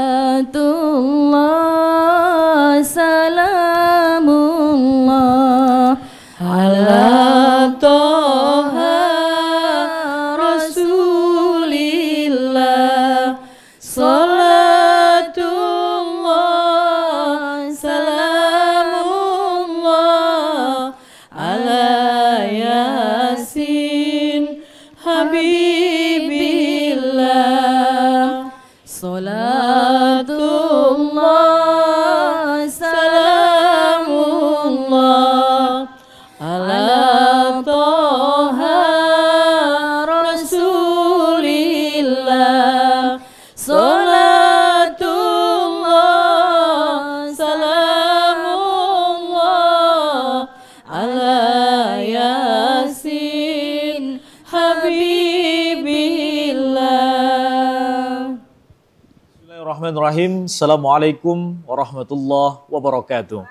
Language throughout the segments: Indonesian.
Salatullah salamullah ala Toha Rasulillah. Salatullah salamullah ala Yasin Habibillah. Salatullah salamullah ala Toha Rasulillah. Salatullah salamullah ala Yasin Habibillah. Bismillahirrahmanirrahim. Assalamualaikum warahmatullahi wabarakatuh.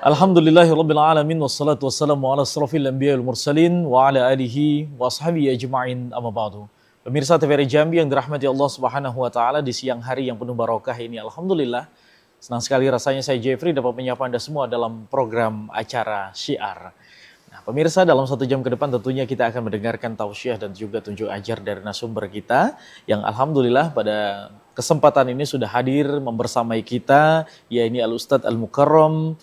Alhamdulillahirabbil alamin wassalatu wassalamu ala asrofil anbiya wal mursalin wa ala alihi wa ashabihi ajma'in, amma ba'du. Pemirsa TVRI Jambi yang dirahmati Allah Subhanahu wa taala, di siang hari yang penuh barokah ini, alhamdulillah senang sekali rasanya saya Jeffrey dapat menyapa Anda semua dalam program acara Syiar. Nah, pemirsa, dalam 1 jam ke depan tentunya kita akan mendengarkan tausiah dan juga tunjuk ajar dari narasumber kita yang alhamdulillah pada kesempatan ini sudah hadir membersamai kita, yaitu Al-Ustadz Al-Mukarram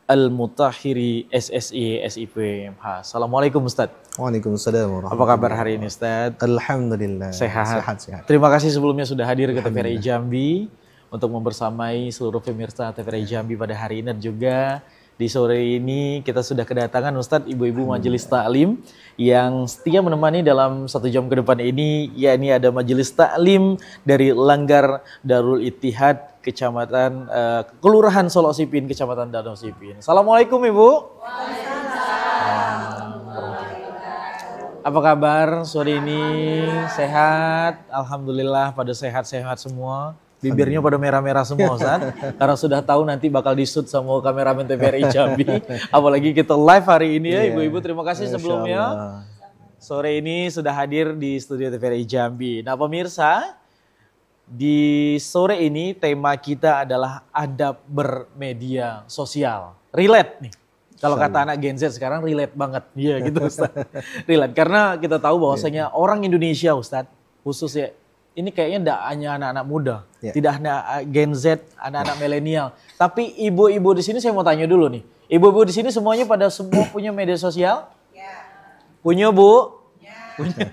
Al-Mutahhiri SSI SIP MH. Assalamualaikum Ustadz. Waalaikumsalam warahmatullahi. Apa kabar hari ini Ustadz? Alhamdulillah. Sehat. Sehat. Terima kasih sebelumnya sudah hadir ke TVRI Jambi untuk membersamai seluruh pemirsa TVRI Jambi pada hari ini, dan juga di sore ini kita sudah kedatangan Ustadz ibu-ibu majelis taklim yang setia menemani dalam 1 jam ke depan ini, yakni ada majelis taklim dari Langgar Darul Ittihad Kecamatan Kelurahan Solok-Sipin, Kecamatan Danau Sipin. Assalamualaikum Ibu. Apa kabar sore ini? Sehat? Alhamdulillah pada sehat-sehat semua. Bibirnya pada merah-merah semua Ustaz. Karena sudah tahu nanti bakal disut sama kameramen TVRI Jambi. Apalagi kita live hari ini ya Ibu-ibu. Terima kasih sebelumnya. Sore ini sudah hadir di studio TVRI Jambi. Nah pemirsa, di sore ini tema kita adalah adab bermedia sosial. Relate nih. Kalau kata anak Gen Z sekarang relate banget. Iya gitu Ustaz. Relate. Karena kita tahu bahwasanya orang Indonesia Ustaz, khususnya ini kayaknya tidak hanya anak-anak muda, tidak hanya Gen Z, anak-anak milenial. Tapi ibu-ibu di sini saya mau tanya dulu nih. Ibu-ibu di sini semuanya pada semua punya media sosial? Ya. Punya Bu? Ya. Punya.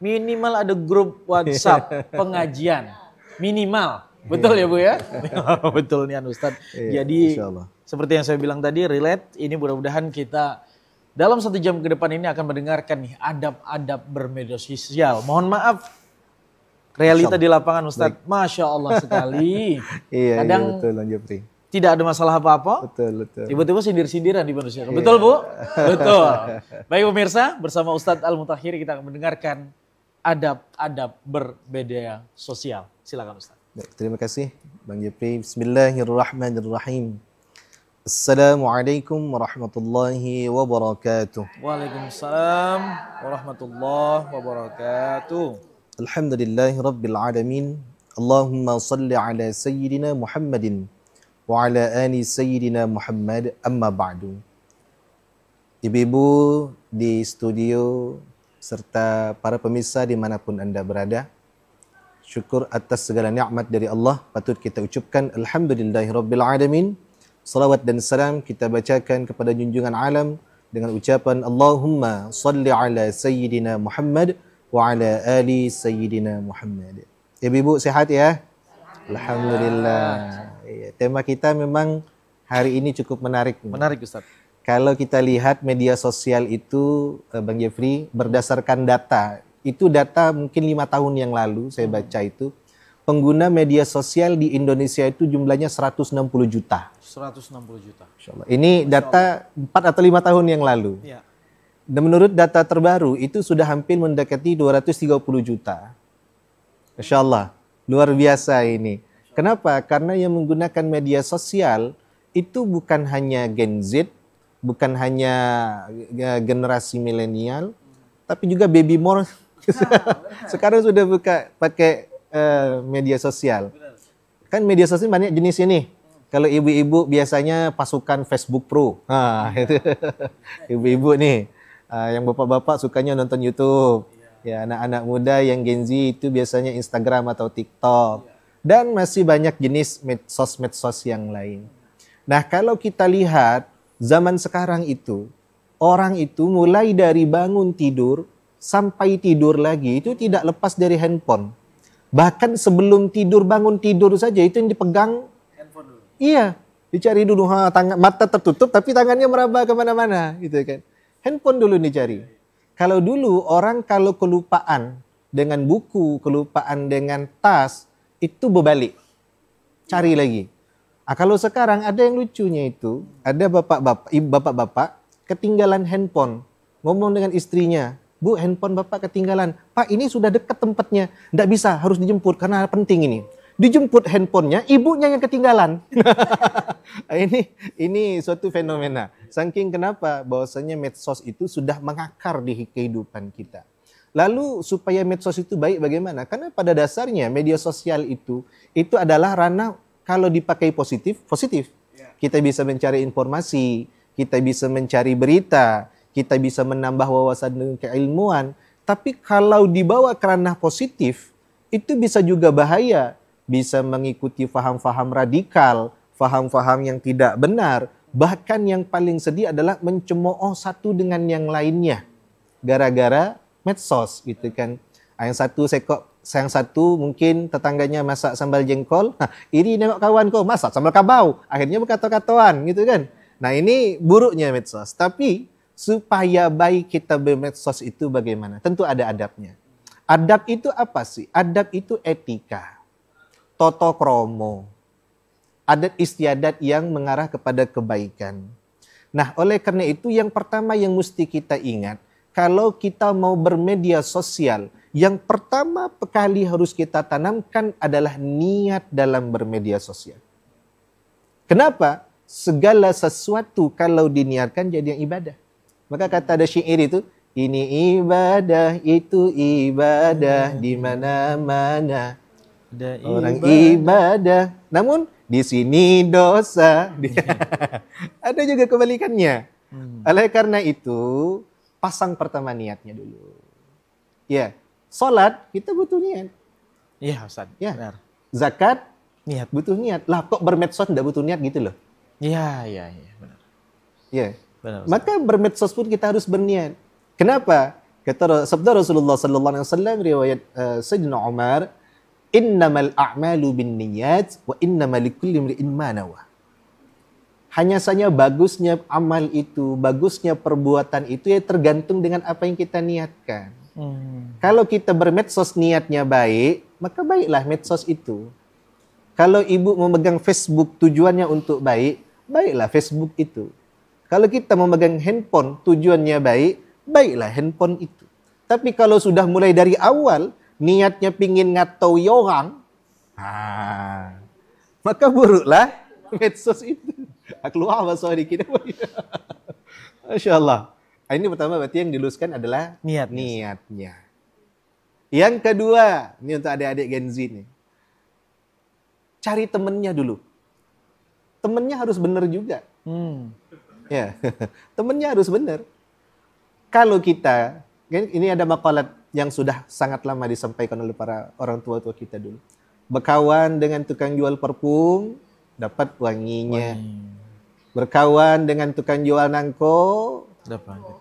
Minimal ada grup WhatsApp pengajian. Minimal. Betul ya Bu ya? Betul nih Ustadz. Jadi seperti yang saya bilang tadi, relate. Ini mudah-mudahan kita dalam 1 jam ke depan ini akan mendengarkan nih adab-adab bermedia sosial. Mohon maaf, realita di lapangan Ustadz, Masya Allah sekali. Kadang betul, tidak ada masalah apa-apa. Betul. Tiba-tiba sindir-sindiran di manusia. Betul Bu? Betul. Baik pemirsa, bersama Ustadz Al-Mutahhiri kita akan mendengarkan adab-adab bermedia sosial. Silakan Ustadz. Baik, terima kasih Bang Jepri. Bismillahirrahmanirrahim. Assalamualaikum warahmatullahi wabarakatuh. Waalaikumsalam warahmatullahi wabarakatuh. Alhamdulillahi rabbil alamin. Allahumma salli ala sayyidina Muhammadin wa ala ali sayyidina Muhammad, amma ba'du. Ibu-ibu di studio serta para pemirsa dimanapun Anda berada, syukur atas segala nikmat dari Allah patut kita ucapkan alhamdulillahi rabbil alamin. Salawat dan salam kita bacakan kepada junjungan alam dengan ucapan Allahumma salli ala sayyidina Muhammad wa ala ali sayyidina Muhammad. Ibu-ibu sehat ya? Alhamdulillah. Tema kita memang hari ini cukup menarik. Menarik Ustaz. Kalau kita lihat media sosial itu Bang Jeffrey, berdasarkan data, itu data mungkin 5 tahun yang lalu saya baca itu, pengguna media sosial di Indonesia itu jumlahnya 160 juta. 160 juta. Insyaallah. Ini data 4 atau 5 tahun yang lalu. Ya. Dan menurut data terbaru itu sudah hampir mendekati 230 juta. Masya Allah, luar biasa ini. Kenapa? Karena yang menggunakan media sosial itu bukan hanya Gen Z, bukan hanya generasi milenial, tapi juga baby Sekarang sudah buka pakai media sosial. Kan media sosial banyak jenisnya nih. Kalau ibu-ibu biasanya pasukan Facebook Pro. Itu. Ibu-ibu nih. Yang bapak-bapak sukanya nonton YouTube. Ya, anak-anak muda yang Gen Z itu biasanya Instagram atau TikTok. Dan masih banyak jenis medsos-medsos yang lain. Nah, kalau kita lihat zaman sekarang itu, orang itu mulai dari bangun tidur sampai tidur lagi itu tidak lepas dari handphone. Bahkan sebelum tidur, bangun tidur saja itu yang dipegang handphone dulu. Iya, dicari dulu, mata tertutup tapi tangannya meraba kemana-mana, gitu kan. Handphone dulu dicari. Kalau dulu orang kalau kelupaan dengan buku, kelupaan dengan tas, itu berbalik, cari lagi. Kalau sekarang ada yang lucunya itu, ada bapak-bapak ketinggalan handphone, ngomong dengan istrinya, Bu, handphone bapak ketinggalan. Pak, ini sudah dekat tempatnya. Nggak bisa, harus dijemput karena penting ini. Dijemput handphonenya, ibunya yang ketinggalan. Ini suatu fenomena. Saking kenapa? Bahwasanya medsos itu sudah mengakar di kehidupan kita. Lalu supaya medsos itu baik bagaimana? Karena pada dasarnya media sosial itu adalah ranah kalau dipakai positif. Kita bisa mencari informasi, kita bisa mencari berita, kita bisa menambah wawasan dan keilmuan. Tapi kalau dibawa ke ranah positif, itu bisa juga bahaya. Bisa mengikuti faham-faham radikal, faham-faham yang tidak benar. Bahkan yang paling sedih adalah mencemooh satu dengan yang lainnya. Gara-gara medsos gitu kan. Yang satu mungkin tetangganya masak sambal jengkol. Ini nengok kawan kau masak sambal kabau. Akhirnya berkata-kataan gitu kan. Nah ini buruknya medsos. Tapi supaya baik kita bermedsos itu bagaimana? Tentu ada adabnya. Adab itu apa sih? Adab itu etika. Toto kromo, adat istiadat yang mengarah kepada kebaikan. Nah, oleh karena itu yang pertama yang mesti kita ingat, kalau kita mau bermedia sosial, yang pertama kali harus kita tanamkan adalah niat dalam bermedia sosial. Kenapa? Segala sesuatu kalau diniatkan jadi yang ibadah. Maka kata ada syair itu, ini ibadah, itu ibadah di mana-mana. Orang ibadah, namun di sini dosa. Ada juga kebalikannya. Oleh karena itu, pasang pertama niatnya dulu. Ya, salat kita butuh niat. Iya, Ustaz. Ya. Benar. Zakat Niat. butuh niat. Lah kok bermedsos enggak butuh niat gitu loh. Iya, benar. Ya. Benar. Ustaz. Maka bermedsos pun kita harus berniat. Kenapa? Kata sabda Rasulullah sallallahu alaihi wasallam riwayat Sayyidina Umar, innamal a'malu binniyat wa innamal likulli imri'in ma nawa. Hanya saja bagusnya amal itu, bagusnya perbuatan itu ya tergantung dengan apa yang kita niatkan. Kalau kita bermedsos niatnya baik, maka baiklah medsos itu. Kalau ibu memegang Facebook tujuannya untuk baik, baiklah Facebook itu. Kalau kita memegang handphone tujuannya baik, baiklah handphone itu. Tapi kalau sudah mulai dari awal, niatnya pingin ngatau orang, maka buruklah medsos itu. Keluar bahasa dikit. Masya Allah. Ini pertama berarti yang diluluskan adalah niatnya. Yang kedua, ini untuk adik-adik Gen Z nih. Cari temennya dulu. Temennya harus benar juga. Ya, temennya harus benar. Kalau kita, ini ada makalat yang sudah sangat lama disampaikan oleh para orang tua-tua kita dulu. Berkawan dengan tukang jual parfum, dapat wanginya. Berkawan dengan tukang jual nangko,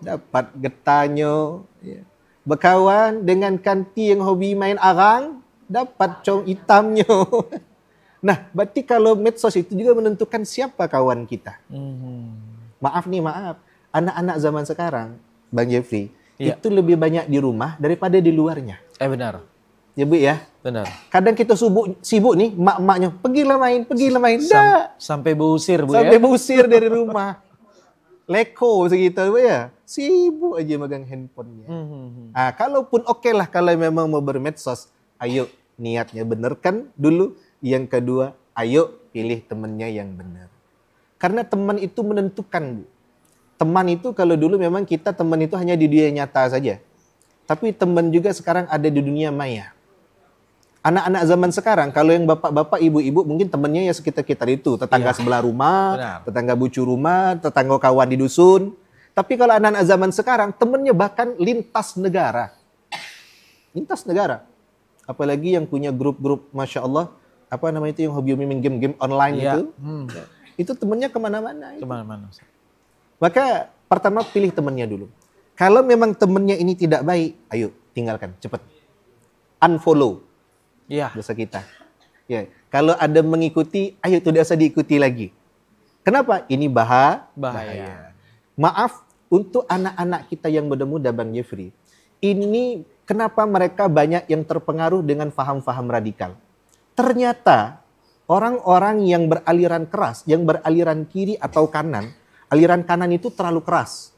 dapat getahnya. Ya. Berkawan dengan kanti yang hobi main arang, dapat cong hitamnya. Nah, berarti kalau medsos itu juga menentukan siapa kawan kita. Maaf, anak-anak zaman sekarang, Bang Jeffrey, itu lebih banyak di rumah daripada di luarnya. Benar. Ya Bu ya? Benar. Kadang kita sibuk nih, mak-maknya, pergilah main. Sampai berusir Bu Sampai ya? berusir dari rumah. Leko segitu Bu ya? Sibuk aja megang handphonenya. Kalaupun oke lah kalau memang mau bermedsos, ayo niatnya benerkan dulu. Yang kedua, ayo pilih temannya yang benar. Karena teman itu menentukan Bu. Teman itu kalau dulu memang kita teman itu hanya di dunia nyata saja. tapi teman juga sekarang ada di dunia maya. Anak-anak zaman sekarang, kalau yang bapak-bapak, ibu-ibu, mungkin temannya ya sekitar-kitar itu. Tetangga sebelah rumah, Benar. tetangga bucu rumah, tetangga kawan di dusun. Tapi kalau anak-anak zaman sekarang, temannya bahkan lintas negara. Lintas negara. Apalagi yang punya grup-grup, Masya Allah, apa namanya itu yang hobi main game-game online Iya. itu. Itu temannya kemana-mana. Kemana-mana. Maka pertama pilih temannya dulu. Kalau memang temannya ini tidak baik, ayo tinggalkan, cepat. Unfollow. Iya. Dosa kita. Ya, kalau ada mengikuti, ayo tidak usah diikuti lagi. Kenapa? Ini Bahaya. Maaf untuk anak-anak kita yang muda-muda, Bang Jeffrey. Ini kenapa mereka banyak yang terpengaruh dengan faham-faham radikal. Ternyata orang-orang yang beraliran keras, yang beraliran kiri atau kanan, aliran kanan itu terlalu keras.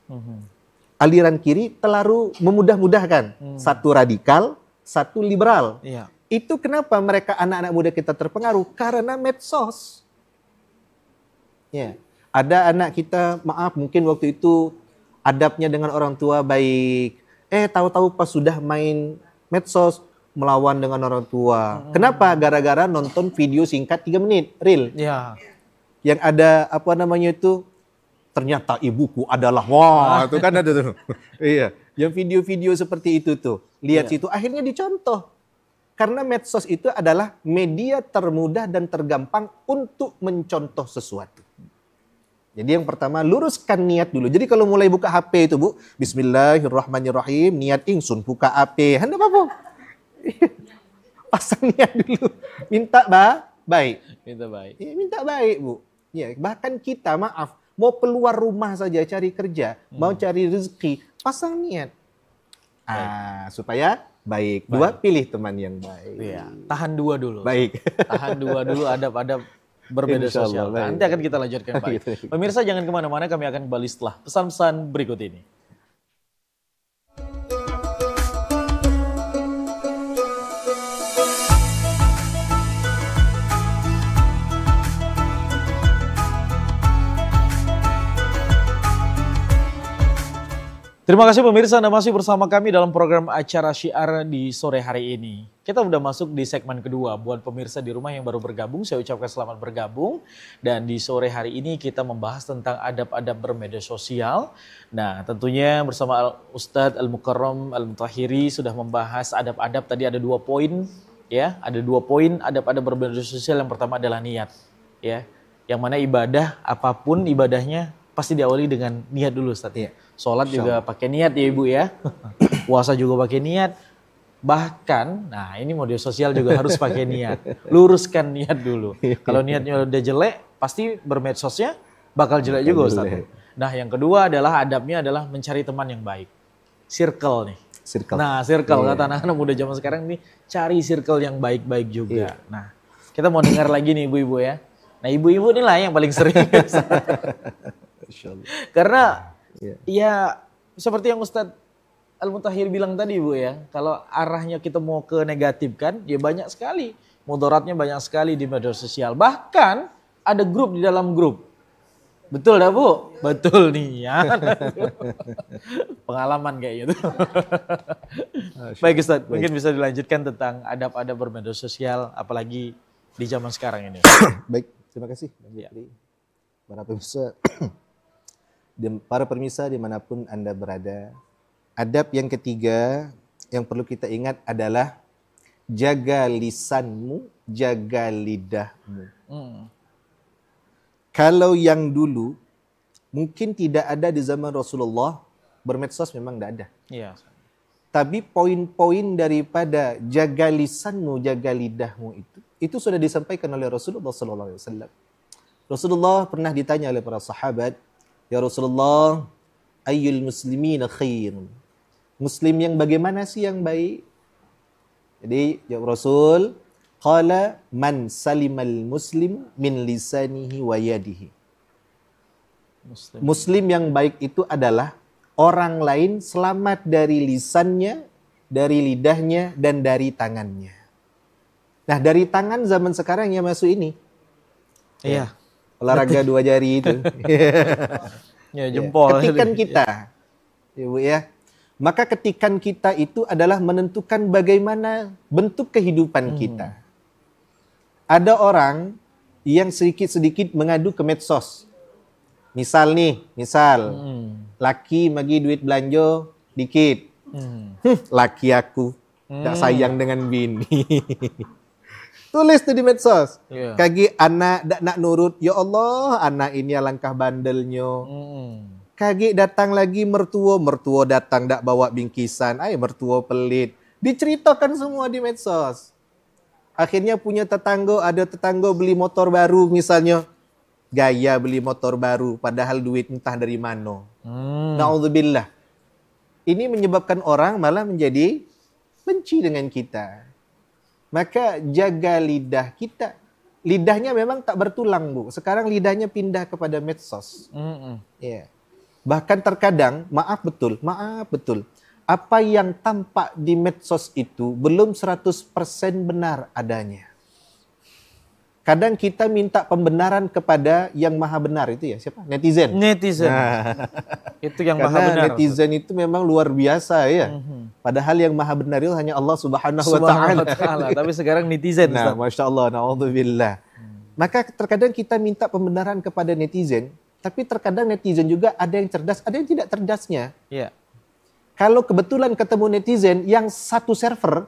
Aliran kiri terlalu memudah-mudahkan. Satu radikal, satu liberal. Iya. Itu kenapa mereka anak-anak muda kita terpengaruh? Karena medsos. Ya. Ada anak kita, maaf mungkin waktu itu adabnya dengan orang tua baik. Tahu-tahu pas sudah main medsos, melawan dengan orang tua. Kenapa? Gara-gara nonton video singkat 3 menit, reel. Iya. Yang ada apa namanya itu, ternyata ibuku adalah, wah itu kan ada tuh. Iya, yang video-video seperti itu tuh. Lihat situ, akhirnya dicontoh. Karena medsos itu adalah media termudah dan tergampang untuk mencontoh sesuatu. Jadi yang pertama, luruskan niat dulu. Jadi kalau mulai buka HP itu, Bu, bismillahirrahmanirrahim, niat ingsun buka HP. Hendak apa? Pasang niat dulu. Minta baik. Itu baik. Ya, minta baik, Bu. Ya, bahkan kita, maaf, mau keluar rumah saja cari kerja, mau cari rezeki, pasang niat. Supaya baik. Dua, pilih teman yang baik. Iya. Tahan dua dulu. Baik. Tahan dua dulu adab-adab berbeda Insya Allah, sosial. baik. Nanti akan kita lanjutkan baik. Pemirsa jangan kemana-mana, kami akan kembali setelah pesan-pesan berikut ini. Terima kasih pemirsa, Anda masih bersama kami dalam program acara Syiar di sore hari ini. Kita sudah masuk di segmen kedua. Buat pemirsa di rumah yang baru bergabung, saya ucapkan selamat bergabung. Dan di sore hari ini kita membahas tentang adab-adab bermedia sosial. Nah, tentunya bersama Ustadz Al-Mukarram Al-Mutahhiri sudah membahas adab-adab. Tadi ada 2 poin, ya. Ada 2 poin adab-adab bermedia sosial. Yang pertama adalah niat, ya. Yang mana ibadah, apapun ibadahnya pasti diawali dengan niat dulu, Ustadz. Iya. Sholat juga pakai niat ya Ibu ya. Puasa juga pakai niat. Bahkan, nah ini media sosial juga harus pakai niat. Luruskan niat dulu. Kalau niatnya udah jelek, pasti bermedsosnya bakal jelek juga Ustaz. Nah yang kedua adalah adabnya adalah mencari teman yang baik. Circle nih. Nah circle kata anak-anak muda zaman sekarang nih, cari circle yang baik-baik juga. Nah kita mau dengar lagi nih ibu-ibu ya. Nah ibu-ibu inilah yang paling sering. Karena ya seperti yang Ustadz Al-Mutahhir bilang tadi Bu ya, kalau arahnya kita mau ke negatif kan, ya banyak sekali. Mudaratnya banyak sekali di media sosial. Bahkan ada grup di dalam grup. Betul dah Bu? Betul nih ya. Pengalaman kayak gitu. Baik Ustadz, mungkin bisa dilanjutkan tentang adab-adab bermedia sosial, apalagi di zaman sekarang ini. Baik, terima kasih. Para pemirsa dimanapun Anda berada, adab yang ketiga yang perlu kita ingat adalah jaga lisanmu, jaga lidahmu. Kalau yang dulu mungkin tidak ada di zaman Rasulullah, bermedsos memang tidak ada. Iya. Tapi poin-poin daripada jaga lisanmu, jaga lidahmu itu sudah disampaikan oleh Rasulullah SAW. Rasulullah pernah ditanya oleh para sahabat, ya Rasulullah, ayyul muslimina khair. Muslim yang bagaimana sih yang baik? Jadi, ya Rasul, qala man salimal muslim min lisanihi wa yadihi. Muslim yang baik itu adalah orang lain selamat dari lisannya, dari lidahnya, dan dari tangannya. Nah, dari tangan zaman sekarang yang masuk ini. Iya. Olahraga 2 jari itu. Ya jempol. Ketikan kita. Ibu ya. Maka ketikan kita itu adalah menentukan bagaimana bentuk kehidupan kita. Ada orang yang sedikit-sedikit mengadu ke medsos. Misal, laki bagi duit belanja dikit. Laki aku tak sayang dengan bini. Tulis tuh di medsos. Kaki anak tak nak nurut. Ya Allah, anak ini alangkah bandelnya. Kaki datang lagi mertua datang tak bawa bingkisan. Mertua pelit. Diceritakan semua di medsos. Akhirnya punya tetangga, ada tetangga beli motor baru misalnya. Gaya beli motor baru, padahal duit entah dari mana. Na'udzubillah. Ini menyebabkan orang malah menjadi benci dengan kita. Maka jaga lidah kita. Lidahnya memang tak bertulang, Bu. Sekarang lidahnya pindah kepada medsos. Ya. Bahkan terkadang, maaf betul. Apa yang tampak di medsos itu belum 100% benar adanya. Kadang kita minta pembenaran kepada yang maha benar itu ya, siapa? Netizen. Nah, itu yang maha benar. Karena netizen itu memang luar biasa ya. Padahal yang maha benar itu hanya Allah Subhanahu wa Ta'ala. Tapi sekarang netizen. Nah, Masya Allah, na'udzubillah. Maka terkadang kita minta pembenaran kepada netizen, tapi terkadang netizen juga ada yang cerdas, ada yang tidak cerdasnya. Iya. Kalau kebetulan ketemu netizen yang satu server,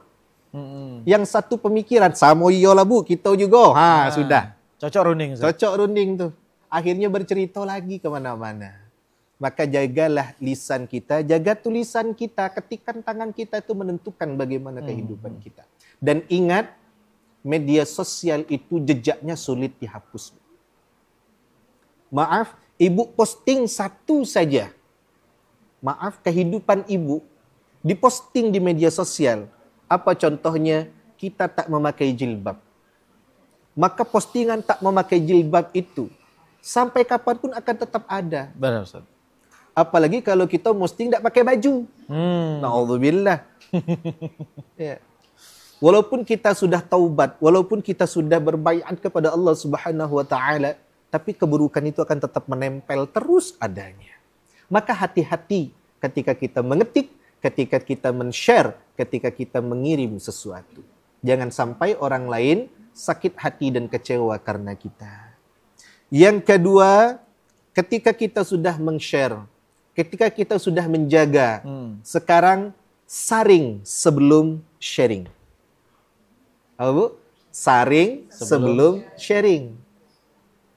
yang satu pemikiran, sama iyalah Bu, kita juga. Sudah. Cocok runding. Cocok runding tuh. Akhirnya bercerita lagi kemana-mana. Maka jagalah lisan kita, jaga tulisan kita, ketikan tangan kita itu menentukan bagaimana kehidupan kita. Dan ingat, media sosial itu jejaknya sulit dihapus. Maaf, ibu posting satu saja. Maaf, kehidupan ibu diposting di media sosial. Apa contohnya? Kita tak memakai jilbab. Maka postingan tak memakai jilbab itu sampai kapanpun akan tetap ada. Benar, Ustaz. Apalagi kalau kita posting tak pakai baju. Na'udzubillah. Ya. Walaupun kita sudah taubat, walaupun kita sudah berbaiat kepada Allah Subhanahu wa Ta'ala, tapi keburukan itu akan tetap menempel terus adanya. Maka hati-hati ketika kita mengetik, ketika kita men-share, ketika kita mengirim sesuatu. Jangan sampai orang lain sakit hati dan kecewa karena kita. Yang kedua, ketika kita sudah men-share, ketika kita sudah menjaga, sekarang saring sebelum sharing. Apa Bu? Saring sebelum sharing.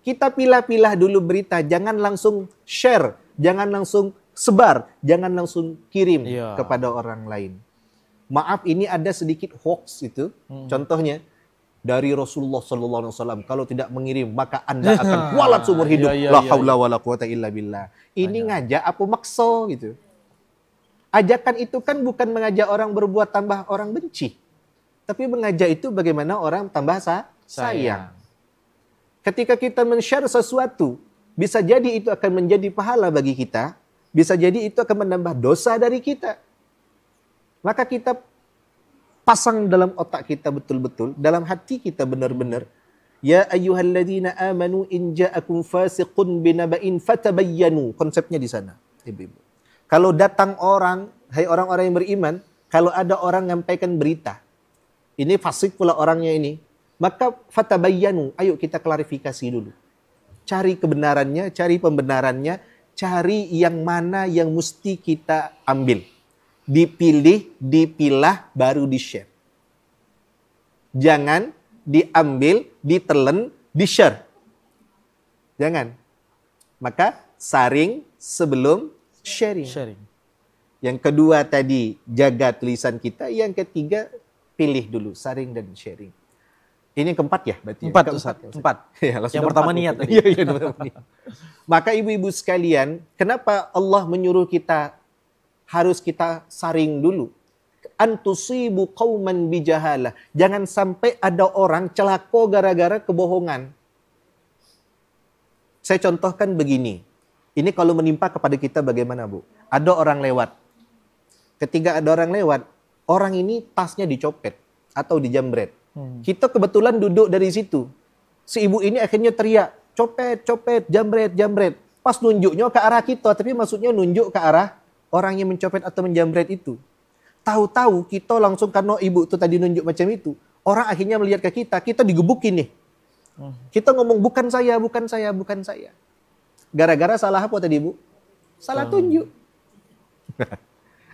Kita pilah-pilah dulu berita, jangan langsung share, jangan langsung sebar, jangan langsung kirim kepada orang lain. Maaf, ini ada sedikit hoax itu. Contohnya dari Rasulullah SAW, kalau tidak mengirim maka Anda akan kualat seumur hidup. La haula wala quwata illa billah. Ini ngajak apa maksa gitu. Ajakan itu kan bukan mengajak orang berbuat tambah orang benci, tapi mengajak itu bagaimana orang tambah sayang. Ketika kita men-share sesuatu, bisa jadi itu akan menjadi pahala bagi kita, bisa jadi itu akan menambah dosa dari kita. Maka kita pasang dalam otak kita betul-betul, dalam hati kita benar-benar, ya ayyuhalladzina amanu in ja'akum fasiqun binaba'in fatabayyanu. Konsepnya di sana, Ibu-ibu. Kalau datang orang, hai orang-orang yang beriman, kalau ada orang menyampaikan berita, ini fasik pula orangnya ini, maka fatabayyanu, ayo kita klarifikasi dulu. Cari kebenarannya, cari pembenarannya, cari yang mana yang mesti kita ambil. Dipilih, dipilah, baru di-share. Jangan diambil, ditelan, di-share. Jangan. Maka saring sebelum sharing. Yang kedua tadi, jaga tulisan kita. Yang ketiga, pilih dulu, saring dan sharing. Ini yang keempat ya? Berarti Empat. Ya, yang pertama niat tadi. Maka ibu-ibu sekalian, kenapa Allah menyuruh kita harus kita saring dulu? Antusibu qauman bijahalah. Jangan sampai ada orang celaka gara-gara kebohongan. Saya contohkan begini. Ini kalau menimpa kepada kita bagaimana, Bu? Ada orang lewat. Ketika ada orang lewat, orang ini tasnya dicopet atau dijambret. Kita kebetulan duduk dari situ. Si ibu ini akhirnya teriak, copet, copet, jambret, jambret. Pas nunjuknya ke arah kita, tapi maksudnya nunjuk ke arah orang yang mencopet atau menjamret itu. Tahu-tahu kita langsung karena ibu itu tadi nunjuk macam itu. Orang akhirnya melihat ke kita digebukin nih. Kita ngomong bukan saya, bukan saya, bukan saya. Gara-gara salah apa tadi Bu? Salah tunjuk.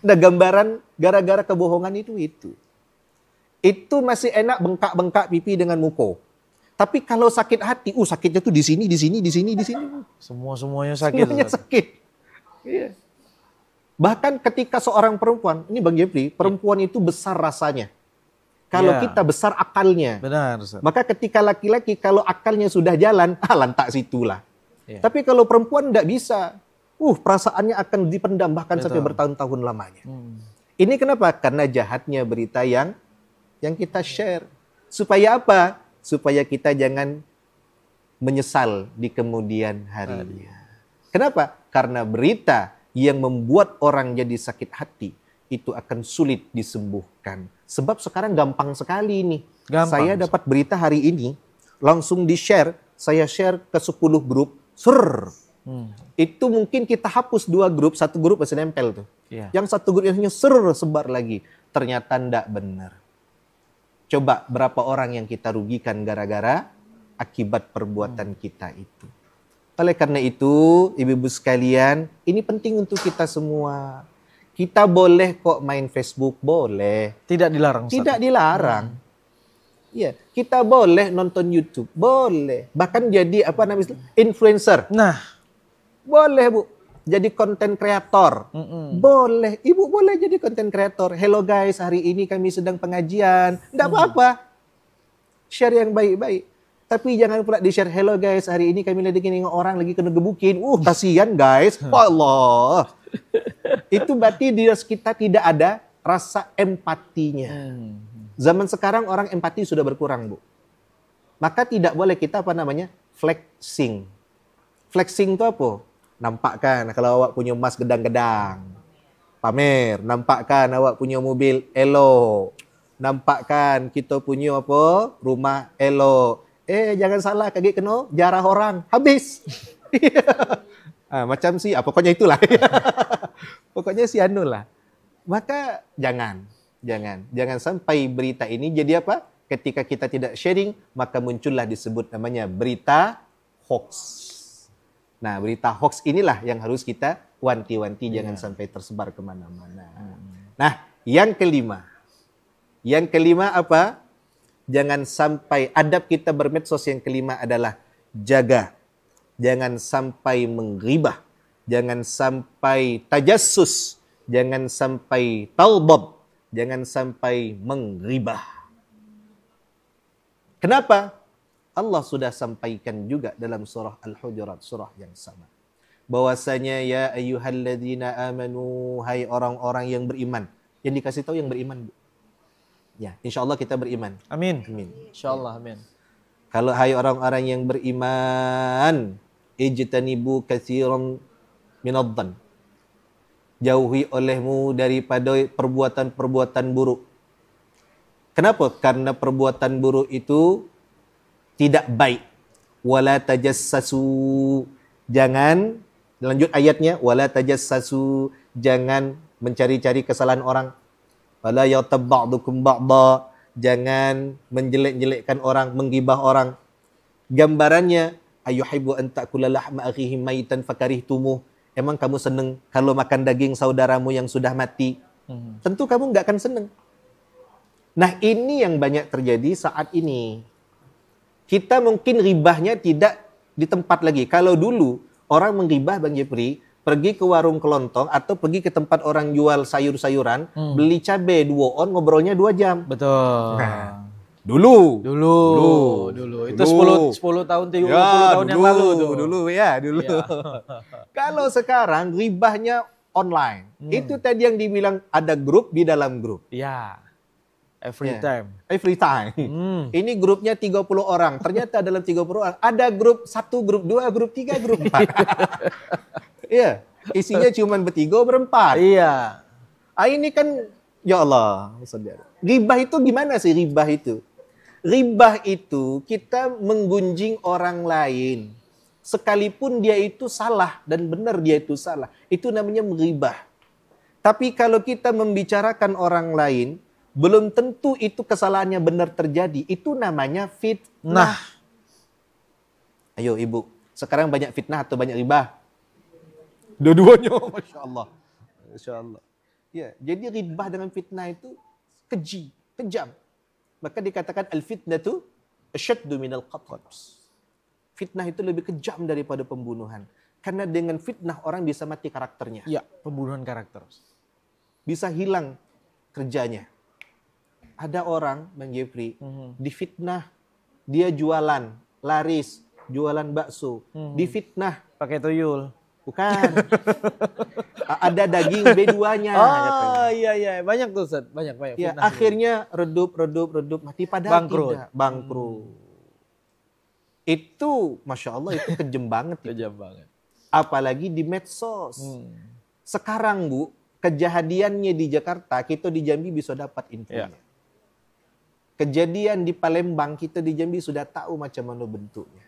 Nah gambaran gara-gara kebohongan itu. Itu masih enak bengkak-bengkak pipi dengan muko. Tapi kalau sakit hati, sakitnya tuh di sini. Semuanya sakit. Semuanya sakit. Iya. Bahkan ketika seorang perempuan, ini Bang Jepri, perempuan itu besar rasanya. Kalau kita besar akalnya. Benar, Ustaz. Maka ketika laki-laki kalau akalnya sudah jalan, lantak situlah. Iya. Tapi kalau perempuan enggak bisa. Perasaannya akan dipendam bahkan sampai bertahun-tahun lamanya. Ini kenapa? Karena jahatnya berita yang kita share. Supaya apa? Supaya kita jangan menyesal di kemudian harinya. Kenapa? Karena berita yang membuat orang jadi sakit hati itu akan sulit disembuhkan. Sebab sekarang gampang sekali nih. Saya dapat berita hari ini, langsung di-share, saya share ke 10 grup, itu mungkin kita hapus 2 grup, 1 grup masih nempel tuh. Yang 1 grup yang sebar lagi. Ternyata ndak benar. Coba berapa orang yang kita rugikan gara-gara akibat perbuatan kita itu. Oleh karena itu, ibu-ibu sekalian, ini penting untuk kita semua. Kita boleh kok main Facebook, boleh. Tidak dilarang, Ustaz. Tidak dilarang. Iya, kita boleh nonton YouTube, boleh. Bahkan jadi influencer. Nah, boleh Bu, jadi konten kreator. Boleh, Ibu boleh jadi konten kreator. Hello guys, hari ini kami sedang pengajian. Enggak apa-apa. Share yang baik-baik. Tapi jangan pula di-share, hello guys, hari ini kami lagi nengok orang lagi kena gebukin. Kasihan guys. Allah. Itu berarti di kita tidak ada rasa empatinya. Zaman sekarang orang empati sudah berkurang, Bu. Maka tidak boleh kita flexing. Flexing itu apa? Nampakkan kalau awak punya emas gedang-gedang. Pamer. Nampakkan awak punya mobil elo. Nampakkan kita punya rumah elo. Jangan salah, kaget kena jarah orang. Habis. Macam pokoknya itulah. Pokoknya lah. Maka jangan sampai berita ini jadi apa? Ketika kita tidak sharing, maka muncullah disebut namanya berita hoax. Nah, berita hoax inilah yang harus kita wanti-wanti jangan sampai tersebar kemana-mana. Nah, yang kelima apa? Jangan sampai adab kita bermedsos yang kelima adalah jaga. Jangan sampai menggibah. Jangan sampai tajassus. Jangan sampai talbab. Jangan sampai menggibah. Kenapa? Allah sudah sampaikan juga dalam surah Al-Hujurat, surah yang sama. Bahwasanya ya ayyuhalladzina amanu, hai orang-orang yang beriman. Yang dikasih tahu yang beriman, Bu. Ya, insyaallah kita beriman. Amin. Insyaallah, amin. Kalau hai orang-orang yang beriman, ijtanibu katsiran minadh-dhann. Jauhi olehmu daripada perbuatan-perbuatan buruk. Kenapa? Karena perbuatan buruk itu tidak baik. Wala tajassasu. Jangan, lanjut ayatnya, wala tajassasu. Jangan mencari-cari kesalahan orang. Wala yaghtab ba'dukum ba'dha. Jangan menjelek-jelekkan orang, menggibah orang. Gambarannya, ayuhibbu an ta'kula lahma akhihi maitan fakarihtumuh. Emang kamu senang kalau makan daging saudaramu yang sudah mati? Tentu kamu nggak akan senang. Nah, ini yang banyak terjadi saat ini. Kita mungkin ribahnya tidak di tempat lagi. Kalau dulu orang menggibah, Bang Jepri, pergi ke warung kelontong atau pergi ke tempat orang jual sayur-sayuran, beli cabai 2 on, ngobrolnya 2 jam. Betul. Nah, dulu. Itu 10 tahun, 30 tahun yang lalu tuh. Dulu. Kalau sekarang ribahnya online. Itu tadi yang dibilang ada grup di dalam grup. Ya. Every time. Ini grupnya 30 orang. Ternyata dalam 30 orang ada grup 1, grup 2, grup 3, grup 4. Iya, isinya cuma bertiga, berempat. Iya. Ini kan, ya Allah, saudara. Ribah itu gimana sih ribah itu? Ribah itu kita menggunjing orang lain. Sekalipun dia itu salah dan benar dia itu salah. Itu namanya meribah. Tapi kalau kita membicarakan orang lain, belum tentu itu kesalahannya benar terjadi. Itu namanya fitnah. Ayo ibu, sekarang banyak fitnah atau banyak ribah? Dua-duanya, Masya Allah. Masya Allah. Ya, jadi ribah dengan fitnah itu keji, kejam. Maka dikatakan al-fitnatu asyaddu minal qatl. Fitnah itu lebih kejam daripada pembunuhan. Karena dengan fitnah orang bisa mati karakternya. Ya, pembunuhan karakter. Bisa hilang kerjanya. Ada orang, Bang Jeffrey, difitnah, dia jualan, laris, jualan bakso. Difitnah. Pakai tuyul. Bukan. Ada daging B2-nya. Oh iya, banyak tuh Ustaz. Banyak. Ya, akhirnya redup, mati padahal Bangkrut. tidak. Bangkrut. Itu, Masya Allah, itu kejam banget. Kejam banget. Apalagi di medsos. Sekarang Bu, kejadiannya di Jakarta, kita di Jambi bisa dapat infonya. Kejadian di Palembang, kita di Jambi sudah tahu macam mana bentuknya.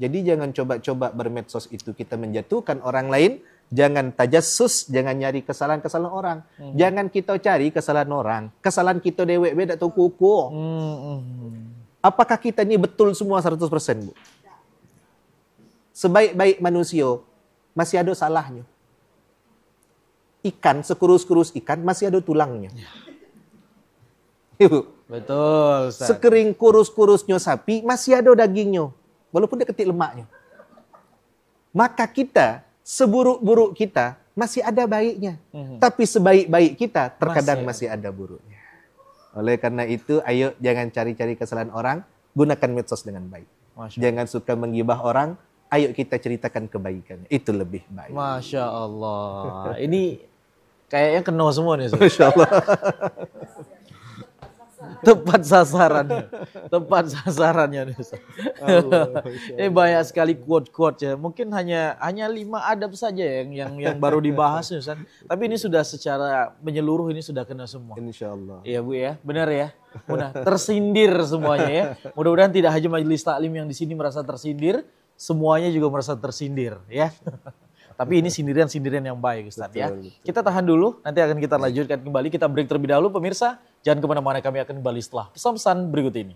Jadi jangan coba-coba bermedsos itu kita menjatuhkan orang lain. Jangan tajassus, jangan nyari kesalahan-kesalahan orang. Jangan kita cari kesalahan orang. Kesalahan kita dewek beda tuh kuku. Apakah kita ini betul semua 100%, Bu? Sebaik-baik manusia, masih ada salahnya. Ikan, sekurus-kurus ikan, masih ada tulangnya. Ibu. Betul, Ustaz. Sekering kurus-kurusnya sapi, masih ada dagingnya. Walaupun dia ketik lemaknya. Maka kita, seburuk-buruk kita, masih ada baiknya. Tapi sebaik-baik kita, terkadang masih ada buruknya. Oleh karena itu, ayo jangan cari-cari kesalahan orang, gunakan medsos dengan baik. Jangan suka menggibah orang, ayo kita ceritakan kebaikannya. Itu lebih baik. Masya Allah. Ini kayaknya kena semua nih. Masya Allah. Tepat sasarannya nih Ustaz. Ini banyak sekali quote-quote ya. Mungkin hanya 5 adab saja yang baru dibahas nih Ustaz. Tapi ini sudah secara menyeluruh ini sudah kena semua. Insya Allah. Iya Bu ya, benar ya. Mudah tersindir semuanya ya. Mudah-mudahan tidak hanya majelis taklim yang di sini merasa tersindir, semuanya juga merasa tersindir ya. Tapi ini sindiran-sindiran yang baik Ustaz ya. Kita tahan dulu, nanti akan kita lanjutkan kembali. Kita break terlebih dahulu pemirsa. Jangan kemana-mana, kami akan kembali setelah pesan-pesan berikut ini.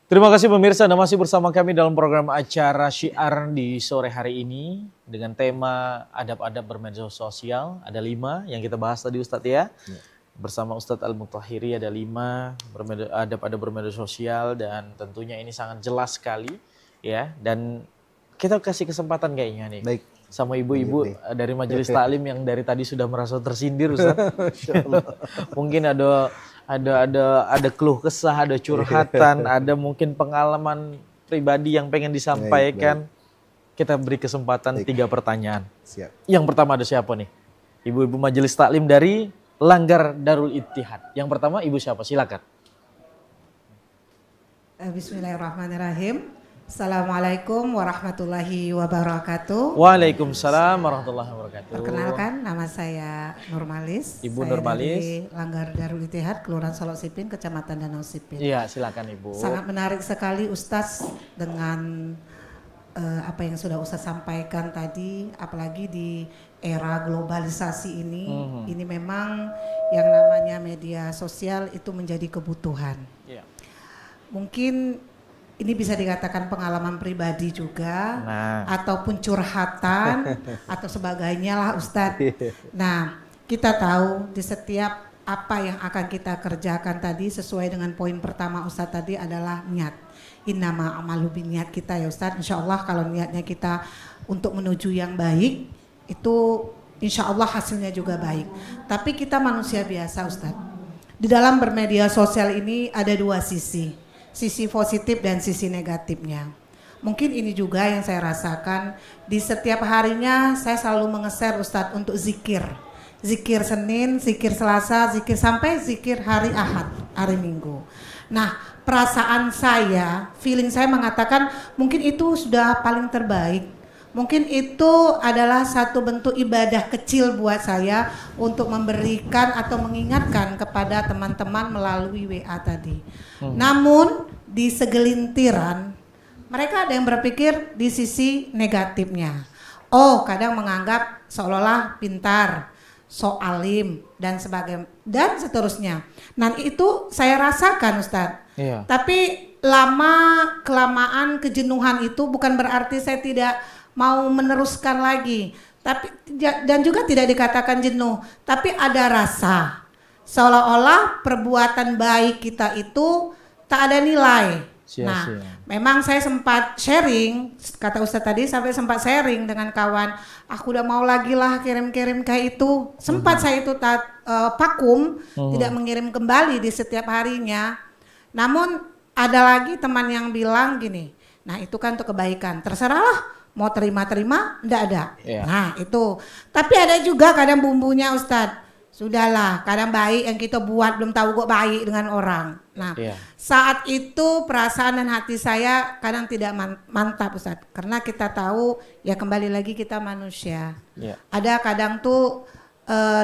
Terima kasih pemirsa, Anda masih bersama kami dalam program acara Syiar di sore hari ini dengan tema adab-adab bermedia sosial. Ada 5 yang kita bahas tadi Ustadz ya. Bersama Ustadz Al-Mutahhiri ada 5 adab-adab bermedia sosial dan tentunya ini sangat jelas sekali ya. Dan kita kasih kesempatan kayaknya nih. Baik. Sama ibu-ibu dari majelis taklim yang dari tadi sudah merasa tersindir Ustadz. Mungkin ada keluh kesah, ada curhatan, ada mungkin pengalaman pribadi yang pengen disampaikan. Kita beri kesempatan 3 pertanyaan. Siap. Yang pertama ada siapa nih? Ibu-ibu majelis taklim dari Langgar Darul Ittihad. Yang pertama ibu siapa? Silakan. Bismillahirrahmanirrahim. Assalamualaikum warahmatullahi wabarakatuh. Waalaikumsalam warahmatullahi wabarakatuh. Perkenalkan, nama saya Nurmalis. Ibu saya Nurmalis. dari Langgar Darul Ittihad, Kelurahan Solok Sipin, Kecamatan Danau Sipin. Iya, silakan Ibu. Sangat menarik sekali Ustaz dengan apa yang sudah Ustaz sampaikan tadi, apalagi di era globalisasi ini. Ini memang yang namanya media sosial itu menjadi kebutuhan. Yeah. Mungkin ini bisa dikatakan pengalaman pribadi juga, ataupun curhatan atau sebagainya lah Ustadz. Nah, kita tahu di setiap apa yang akan kita kerjakan tadi sesuai dengan poin pertama Ustadz tadi adalah niat. Innama amalu biniat kita ya Ustadz. Insya Allah kalau niatnya kita untuk menuju yang baik, itu insya Allah hasilnya juga baik. Tapi kita manusia biasa Ustadz. Di dalam bermedia sosial ini ada 2 sisi. Sisi positif dan sisi negatifnya. Mungkin ini juga yang saya rasakan di setiap harinya saya selalu mengeser Ustadz untuk zikir. Zikir Senin, zikir Selasa, zikir sampai zikir hari Ahad, hari Minggu. Nah, perasaan saya, feeling saya mengatakan mungkin itu sudah paling terbaik. Mungkin itu adalah satu bentuk ibadah kecil buat saya untuk memberikan atau mengingatkan kepada teman-teman melalui WA tadi. Namun di segelintiran mereka ada yang berpikir di sisi negatifnya. Oh, kadang menganggap seolah-olah pintar, so alim dan sebagainya dan seterusnya. Nah, itu saya rasakan, Ustadz. Iya. Tapi lama kelamaan kejenuhan itu bukan berarti saya tidak mau meneruskan lagi, tapi dan juga tidak dikatakan jenuh, tapi ada rasa seolah-olah perbuatan baik kita itu tak ada nilai. Sia-sia. Nah, memang saya sempat sharing, kata Ustadz tadi, sampai sempat sharing dengan kawan, aku udah mau lagi lah kirim-kirim kayak itu. Sempat saya itu vakum, tidak mengirim kembali di setiap harinya. Namun ada lagi teman yang bilang gini, nah itu kan untuk kebaikan, terserahlah mau terima-terima, enggak ada. Iya. Nah itu, tapi ada juga kadang bumbunya Ustadz, sudahlah kadang baik yang kita buat belum tahu kok baik dengan orang. Nah saat itu perasaan dan hati saya kadang tidak mantap Ustadz, karena kita tahu ya kembali lagi kita manusia. Ada kadang tuh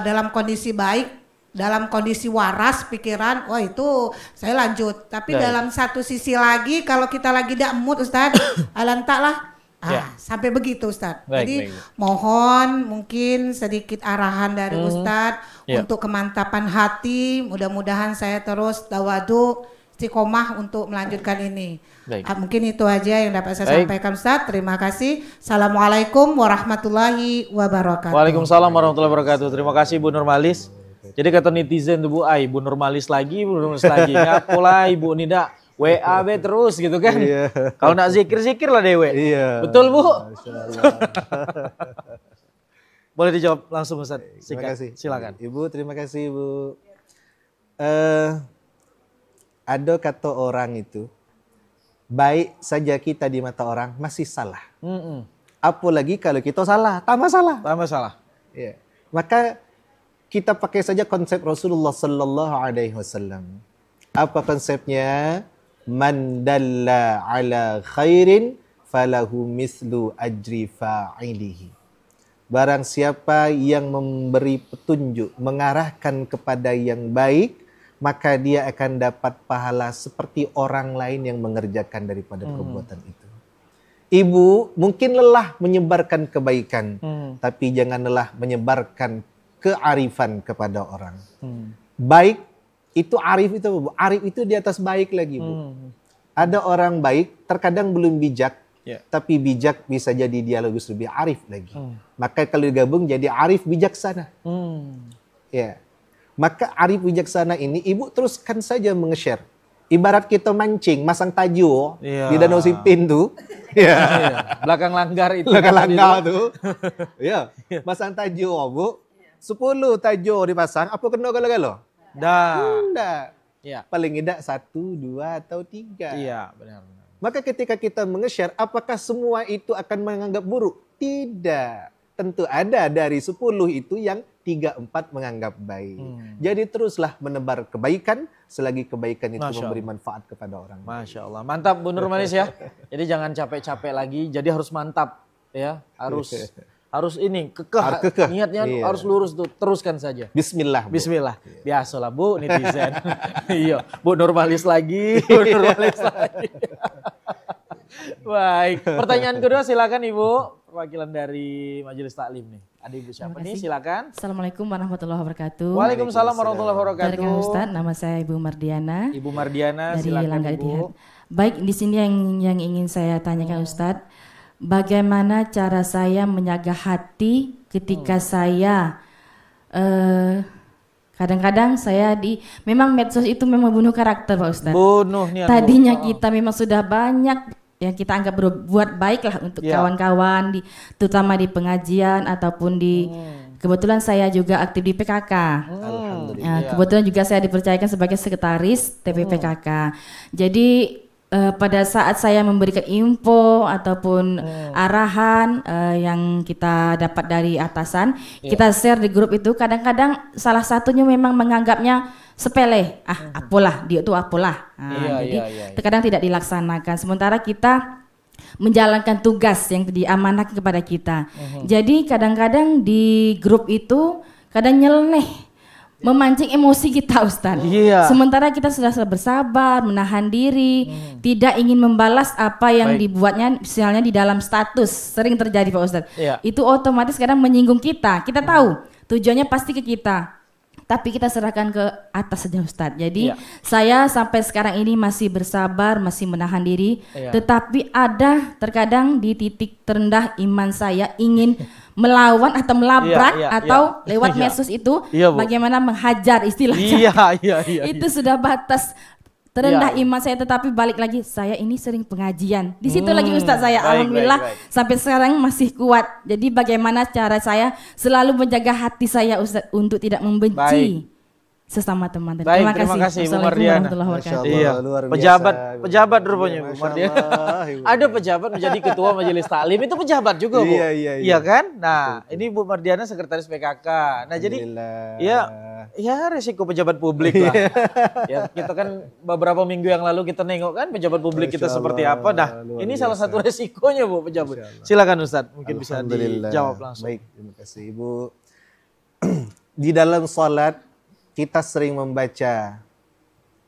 dalam kondisi baik, dalam kondisi waras pikiran, wah itu saya lanjut. Tapi dalam satu sisi lagi kalau kita lagi tidak mood Ustadz, alantaklah. Sampai begitu Ustadz. Jadi mohon mungkin sedikit arahan dari Ustadz untuk kemantapan hati. Mudah-mudahan saya terus tawadu, istiqomah untuk melanjutkan ini. Mungkin itu aja yang dapat saya sampaikan Ustadz. Terima kasih. Assalamualaikum warahmatullahi wabarakatuh. Waalaikumsalam warahmatullahi wabarakatuh. Terima kasih Bu Nurmalis. Jadi kata netizen tuh Bu, Bu Nurmalis lagi, Bu Nurmalis lagi. Ngapalah Ibu Nida. WA be terus gitu kan. Kalau nak zikir lah Dewe. Betul Bu? Boleh dijawab langsung Ustaz. Terima kasih. Silakan. Ibu, terima kasih Ibu. Ada kata orang itu, baik saja kita di mata orang masih salah. Apalagi kalau kita salah, tambah salah. Tambah salah. Ya. Maka kita pakai saja konsep Rasulullah Sallallahu Alaihi Wasallam. Apa konsepnya? Man dalla ala khairin falahu mislu ajri fa'ilihi. Barang siapa yang memberi petunjuk, mengarahkan kepada yang baik, maka dia akan dapat pahala seperti orang lain yang mengerjakan daripada perbuatan itu. Ibu mungkin lelah menyebarkan kebaikan, tapi jangan lelah menyebarkan kearifan kepada orang. Baik itu arif itu Bu. Arif itu di atas baik lagi Bu. Ada orang baik terkadang belum bijak, tapi bijak bisa jadi dia lebih arif lagi. Maka kalau digabung jadi arif bijaksana. Ya. Maka arif bijaksana ini ibu teruskan saja menge-share. Ibarat kita mancing, masang tajo di Danau Sipin tuh. Belakang langgar itu. Belakang langgar tuh. Ya, masang tajo Bu. 10 tajo dipasang, apa kena galo-galo? Tidak. Paling tidak 1, 2 atau 3. Iya, benar. Maka ketika kita menge-share, apakah semua itu akan menganggap buruk? Tidak. Tentu ada dari 10 itu yang 3-4 menganggap baik. Jadi teruslah menebar kebaikan selagi kebaikan itu memberi manfaat kepada orang. Masya Allah. Mantap Bu Nurmalis ya. Jadi jangan capek-capek lagi. Jadi harus mantap ya. Harus ini kekeh. Niatnya harus lurus tuh, teruskan saja. Bismillah. Bu. Bismillah. Biasalah Bu netizen. Iya, Bu Nurmalis lagi, Bu Nurmalis lagi. Baik, pertanyaan kedua silakan Ibu, perwakilan dari Majelis Taklim nih. Ada Ibu siapa nih? Silakan. Assalamualaikum warahmatullahi wabarakatuh. Waalaikumsalam warahmatullahi wabarakatuh. Dari Ustaz, nama saya Ibu Mardiana. Ibu Mardiana, dari silakan Langgar Ibu. Ittihad. Baik, di sini yang ingin saya tanyakan Ustaz. Bagaimana cara saya menjaga hati ketika saya kadang-kadang saya memang medsos itu memang bunuh karakter Pak Ustadz. Bunuhnya. Tadinya kita memang sudah banyak yang kita anggap berbuat baik lah untuk kawan-kawan, terutama di pengajian ataupun di kebetulan saya juga aktif di PKK. Kebetulan juga saya dipercayakan sebagai sekretaris TPPKK. Jadi pada saat saya memberikan info ataupun arahan yang kita dapat dari atasan, kita share di grup itu, kadang-kadang salah satunya memang menganggapnya sepele, apalah dia itu apalah. Jadi terkadang tidak dilaksanakan. Sementara kita menjalankan tugas yang diamanahkan kepada kita. Jadi kadang-kadang di grup itu kadang nyeleneh, memancing emosi kita, Ustaz. Sementara kita sudah bersabar, menahan diri, tidak ingin membalas apa yang dibuatnya, misalnya di dalam status, sering terjadi Pak Ustaz. Itu otomatis kadang menyinggung kita. Kita tahu tujuannya pasti ke kita, tapi kita serahkan ke atas saja Ustadz. Jadi saya sampai sekarang ini masih bersabar, masih menahan diri. Tetapi ada terkadang di titik terendah iman saya ingin melawan atau melabrak atau lewat medsos itu bagaimana menghajar istilahnya. Itu sudah batas terendah iman saya, tetapi balik lagi saya ini sering pengajian. Di situ lagi Ustadz saya alhamdulillah sampai sekarang masih kuat. Jadi bagaimana cara saya selalu menjaga hati saya Ustadz untuk tidak membenci sesama teman-teman. Terima kasih Ibu Mardiana. Iya. Pejabat rupanya Ibu Mardiana. Ada pejabat menjadi ketua majelis taklim, itu pejabat juga Bu. Iya kan? Nah, ini Bu Mardiana sekretaris PKK. Nah, jadi ya resiko pejabat publik lah. Ya, kita kan beberapa minggu yang lalu kita nengok kan pejabat publik kita seperti apa. Nah, ini salah satu resikonya Bu pejabat. Silakan Ustadz, mungkin bisa dijawab langsung. Baik, terima kasih Ibu. Di dalam salat kita sering membaca,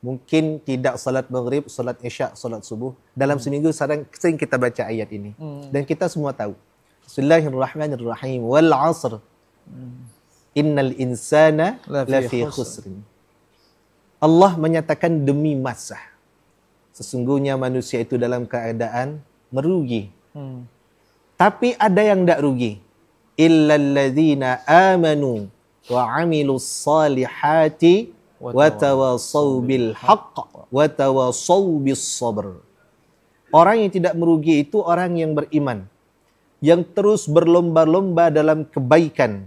mungkin tidak salat maghrib, salat isya, salat subuh. Dalam seminggu sering kita baca ayat ini. Dan kita semua tahu. Bismillahirrahmanirrahim. Wal 'asr. Innal insana lafi khusrin. Allah menyatakan demi masa. Sesungguhnya manusia itu dalam keadaan merugi. Tapi ada yang tidak rugi. Illalladzina amanu wa 'amilus salihati wa tawasaw bil haqq wa tawasaw bis sabr. Orang yang tidak merugi itu orang yang beriman, yang terus berlomba-lomba dalam kebaikan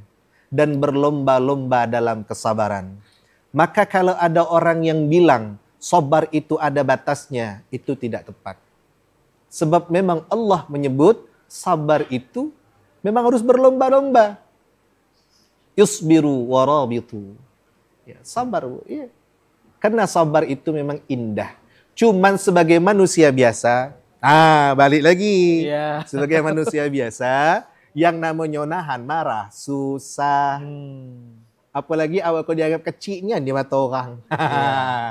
dan berlomba-lomba dalam kesabaran. Maka kalau ada orang yang bilang sabar itu ada batasnya, itu tidak tepat. Sebab memang Allah menyebut sabar itu memang harus berlomba-lomba. Yusbiru warabitu. Ya, sabar, Bu. Ya. Karena sabar itu memang indah. Cuman sebagai manusia biasa, balik lagi. Sebagai manusia biasa, yang namanya nahan marah, susah. Apalagi awal kau dianggap kecilnya di mata orang.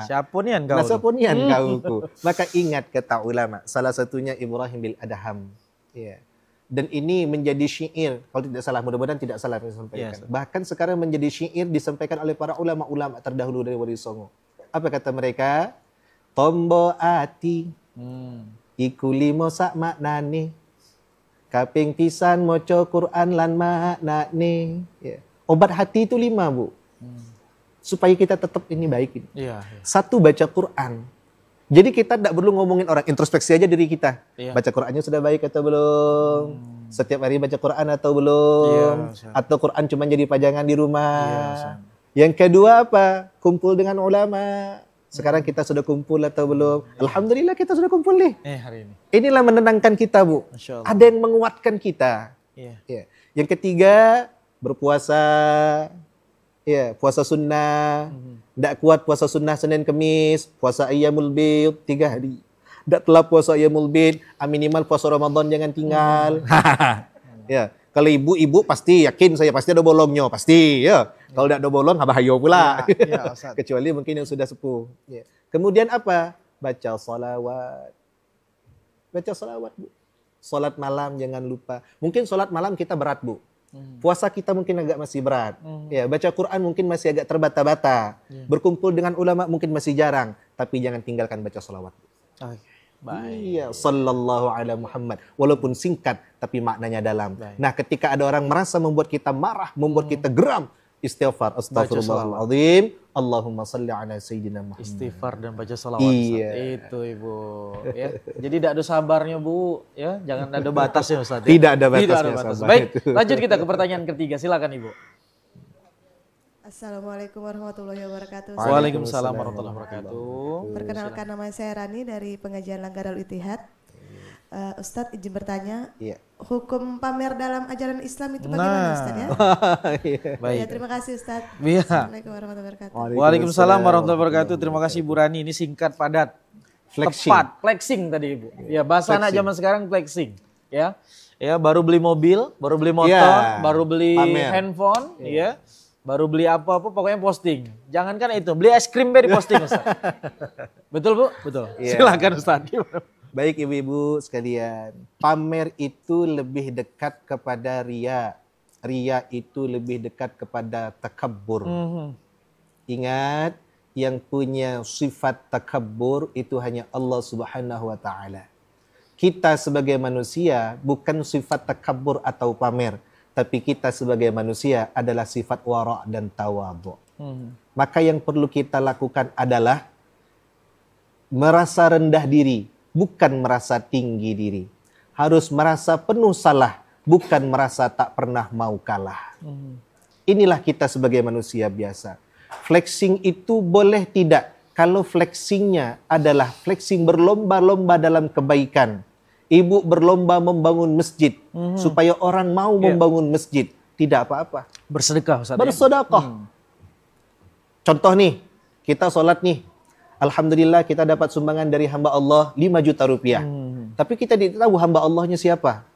Siapunian kau. Siapunian kau. Maka ingat kata ulama, salah satunya Ibrahim bil Adham. Ya. Dan ini menjadi syair, kalau tidak salah, mudah-mudahan tidak salah disampaikan. Bahkan sekarang menjadi syair disampaikan oleh para ulama-ulama terdahulu dari Wali Songo. Apa kata mereka? Tombo ati, iku limo sak maknane, kaping pisan moco Quran lan maknane. Obat hati itu 5, Bu. Supaya kita tetap ini baik. Satu, baca Quran. Jadi kita tidak perlu ngomongin orang, introspeksi aja diri kita. Baca Qurannya sudah baik atau belum? Setiap hari baca Quran atau belum? Atau Quran cuma jadi pajangan di rumah? Yang kedua apa? Kumpul dengan ulama. Sekarang kita sudah kumpul atau belum? Alhamdulillah kita sudah kumpul nih. Hari ini. Inilah menenangkan kita, Bu. Ada yang menguatkan kita. Yang ketiga, berpuasa. Puasa sunnah. Tidak kuat puasa sunnah Senin Kemis, puasa Ayyamul Bid 3 hari. Tidak telah puasa Ayyamul Bid, minimal puasa Ramadan jangan tinggal. Kalau ibu-ibu pasti yakin saya pasti ada bolongnya, pasti ya. Kalau tidak ada bolong, bahayo pula. Kecuali mungkin yang sudah sepuh. Kemudian apa? Baca salawat. Baca salawat, Bu. Salat malam jangan lupa. Mungkin salat malam kita berat, Bu. Puasa kita mungkin agak masih berat. Baca Quran mungkin masih agak terbata-bata. Berkumpul dengan ulama mungkin masih jarang. Tapi jangan tinggalkan baca salawat. Sallallahu ala Muhammad. Walaupun singkat, tapi maknanya dalam. Nah, ketika ada orang merasa membuat kita marah, membuat kita geram, istighfar, astaghfirullahaladzim, Allahumma salli ala Sayyidina Muhammad. Istighfar dan baca salawat. Itu Ibu. Jadi tidak ada sabarnya, Bu. Jangan ada batasnya Ustaz. Tidak ada batasnya. Baik, lanjut kita ke pertanyaan ketiga. Silakan Ibu. Assalamualaikum warahmatullahi wabarakatuh. Waalaikumsalam warahmatullahi wabarakatuh. Perkenalkan, nama saya Rani dari pengajian Langgarul Ittihad. Ustadz izin bertanya, hukum pamer dalam ajaran Islam itu bagaimana Ustadz ya? Baik. Terima kasih Ustadz. Assalamualaikum warahmatullahi wabarakatuh. Waalaikumsalam warahmatullahi wabarakatuh. Terima kasih Bu Rani, ini singkat padat. Flexing. Tepat, flexing tadi Ibu. Ya, bahasa anak zaman sekarang flexing, ya. Ya, baru beli mobil, baru beli motor, baru beli handphone, ya. Baru beli apa-apa pokoknya posting. Jangankan itu, beli es krim di posting Ustaz. Betul Bu? Betul. Silakan Ustaz. Baik ibu-ibu sekalian, pamer itu lebih dekat kepada ria. Ria itu lebih dekat kepada takabbur. Ingat, yang punya sifat takabbur itu hanya Allah Subhanahu wa taala. Kita sebagai manusia bukan sifat takabbur atau pamer, tapi kita sebagai manusia adalah sifat wara' dan tawadhu. Maka yang perlu kita lakukan adalah merasa rendah diri, bukan merasa tinggi diri. Harus merasa penuh salah, bukan merasa tak pernah mau kalah. Inilah kita sebagai manusia biasa. Flexing itu boleh tidak kalau flexingnya adalah flexing berlomba-lomba dalam kebaikan. Ibu berlomba membangun masjid supaya orang mau membangun masjid. Tidak apa-apa. Bersedekah Ustaz. Bersedekah. Contoh nih, kita sholat nih. Alhamdulillah kita dapat sumbangan dari hamba Allah 5 juta rupiah. Tapi kita tidak tahu hamba Allahnya siapa.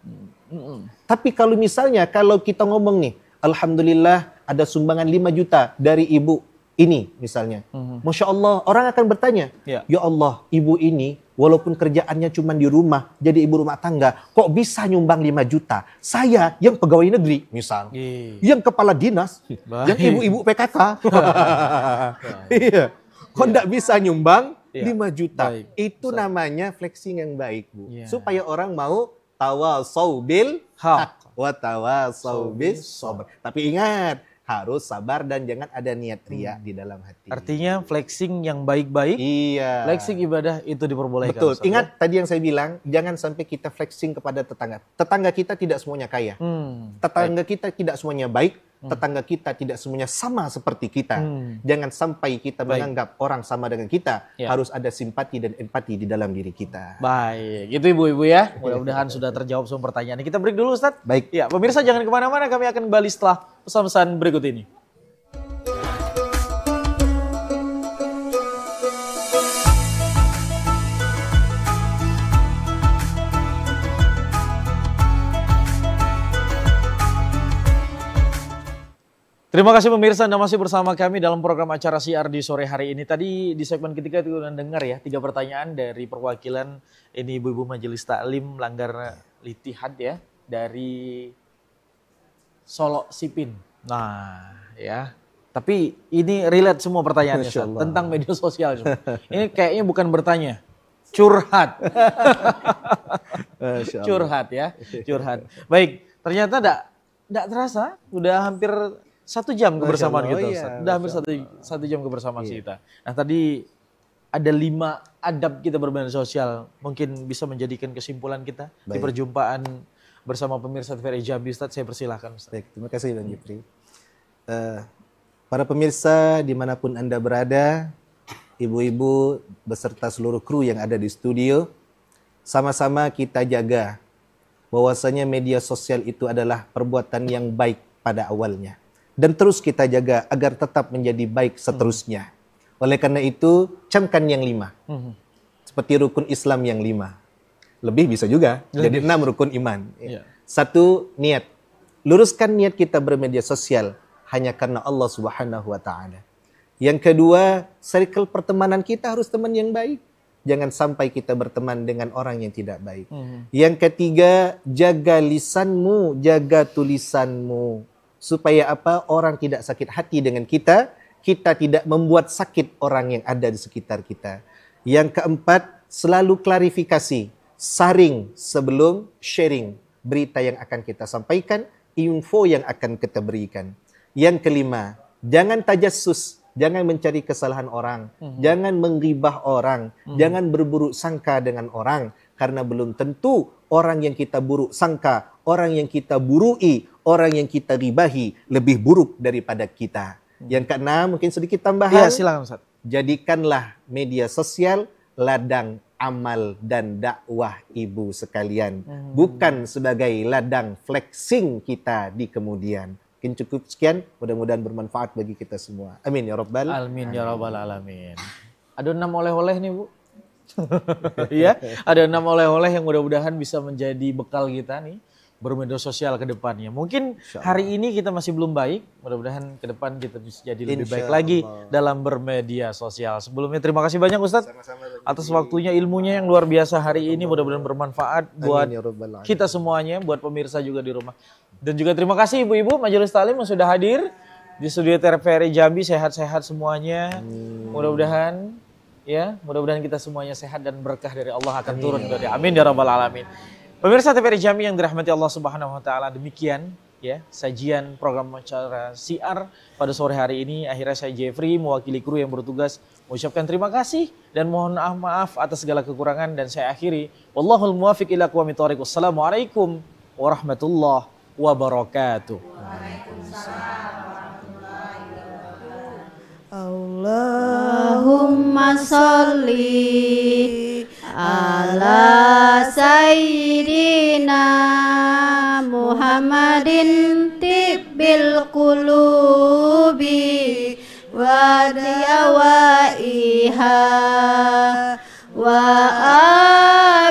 Tapi kalau misalnya kalau kita ngomong nih, Alhamdulillah ada sumbangan 5 juta dari ibu ini misalnya. Masya Allah, orang akan bertanya, ya Allah, ibu ini walaupun kerjaannya cuma di rumah, jadi ibu rumah tangga, kok bisa nyumbang 5 juta? Saya yang pegawai negeri, misal. Yang kepala dinas, yang ibu-ibu PKK. Iya. Kok enggak bisa nyumbang 5 juta? Itu namanya flexing yang baik, Bu. Supaya orang mau tawasau bil haq wa tawasau bis sabr. Tapi ingat, harus sabar dan jangan ada niat riya di dalam hati. Artinya flexing yang baik-baik, flexing ibadah itu diperbolehkan. Betul. Ingat tadi yang saya bilang, jangan sampai kita flexing kepada tetangga. Tetangga kita tidak semuanya kaya. Tetangga kita tidak semuanya baik. Tetangga kita tidak semuanya sama seperti kita. Jangan sampai kita menganggap orang sama dengan kita. Harus ada simpati dan empati di dalam diri kita. Baik, itu ibu-ibu ya. Mudah-mudahan sudah terjawab semua pertanyaan. Kita break dulu Ustaz. Baik. Ya, pemirsa jangan kemana-mana. Kami akan kembali setelah pesan-pesan berikut ini. Terima kasih pemirsa, Anda masih bersama kami dalam program acara siar di sore hari ini. Tadi di segmen ketiga itu Anda dengar ya, 3 pertanyaan dari perwakilan ini ibu-ibu Majelis Taklim Langgar Litihad ya, dari Solo Sipin. Nah ya, tapi ini relate semua pertanyaannya tentang media sosial. Ini kayaknya bukan bertanya, curhat. Curhat ya, curhat. Baik, ternyata enggak terasa, udah hampir 1 jam kebersamaan kita, Ustaz. Udah hampir satu jam kebersamaan kita. Nah tadi ada 5 adab kita bermedia sosial, mungkin bisa menjadikan kesimpulan kita di perjumpaan bersama pemirsa TVRI Jambi. Ustaz, saya persilahkan Ustaz. Baik, terima kasih Bang Jepri. Para pemirsa dimanapun Anda berada, ibu-ibu beserta seluruh kru yang ada di studio, sama-sama kita jaga bahwasanya media sosial itu adalah perbuatan yang baik pada awalnya. Dan terus kita jaga agar tetap menjadi baik seterusnya. Oleh karena itu, camkan yang 5. Seperti rukun Islam yang 5. Lebih bisa juga, jadi 6 rukun iman. 1, niat. Luruskan niat kita bermedia sosial hanya karena Allah Subhanahu wa taala. Yang kedua, circle pertemanan kita harus teman yang baik. Jangan sampai kita berteman dengan orang yang tidak baik. Yang ketiga, jaga lisanmu, jaga tulisanmu. Supaya apa? Orang tidak sakit hati dengan kita, kita tidak membuat sakit orang yang ada di sekitar kita. Yang keempat, selalu klarifikasi, saring sebelum sharing berita yang akan kita sampaikan, info yang akan kita berikan. Yang kelima, jangan tajassus, jangan mencari kesalahan orang, jangan menggibah orang, jangan berburuk sangka dengan orang, karena belum tentu orang yang kita buruk sangka, orang yang kita burui, orang yang kita ribahi lebih buruk daripada kita. Yang keenam, mungkin sedikit tambahan. Ya, silakan Ustaz. Jadikanlah media sosial ladang amal dan dakwah ibu sekalian, bukan sebagai ladang flexing kita di kemudian. Mungkin cukup sekian, mudah-mudahan bermanfaat bagi kita semua. Amin ya rabbal alamin. Amin ya rabbal alamin. Ada 6 oleh-oleh nih Bu. Ya, ada 6 oleh-oleh yang mudah-mudahan bisa menjadi bekal kita nih bermedia sosial ke depannya. Mungkin hari ini kita masih belum baik, mudah-mudahan ke depan kita bisa jadi lebih baik lagi dalam bermedia sosial. Sebelumnya terima kasih banyak Ustadz atas waktunya, ilmunya yang luar biasa hari ini, mudah-mudahan bermanfaat buat kita semuanya, buat pemirsa juga di rumah. Dan juga terima kasih ibu-ibu Majelis Talim yang sudah hadir di studio TVRI Jambi, sehat-sehat semuanya. Mudah-mudahan ya, mudah-mudahan kita semuanya sehat dan berkah dari Allah akan turun dari amin ya rabbal alamin. Pemirsa TVRI Jambi yang dirahmati Allah Subhanahu wa taala, demikian ya sajian program acara Syiar pada sore hari ini. Akhirnya saya Jeffrey mewakili kru yang bertugas mengucapkan terima kasih dan mohon maaf atas segala kekurangan, dan saya akhiri wallahul muwaffiq ila aqwamit thoriq. Wassalamualaikum warahmatullahi wabarakatuh. Allahumma sholli ala sayyidina Muhammadin tibbil qulubi wa dawaiha wa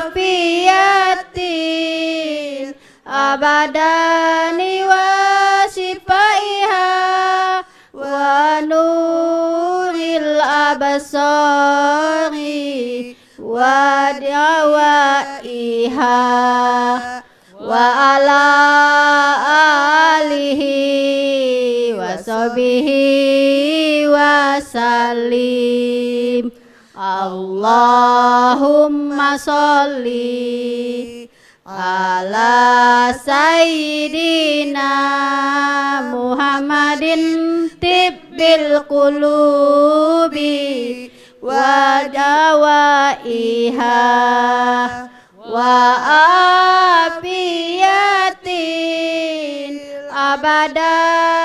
afiyatil abadani wa sifaiha wa nuril abasari wa dawaiha wa ala alihi wa sahbihi wa salim. Allahumma sholli ala sayyidina Muhammadin tibbil qulubi wa dawaiha wa afiyatin abada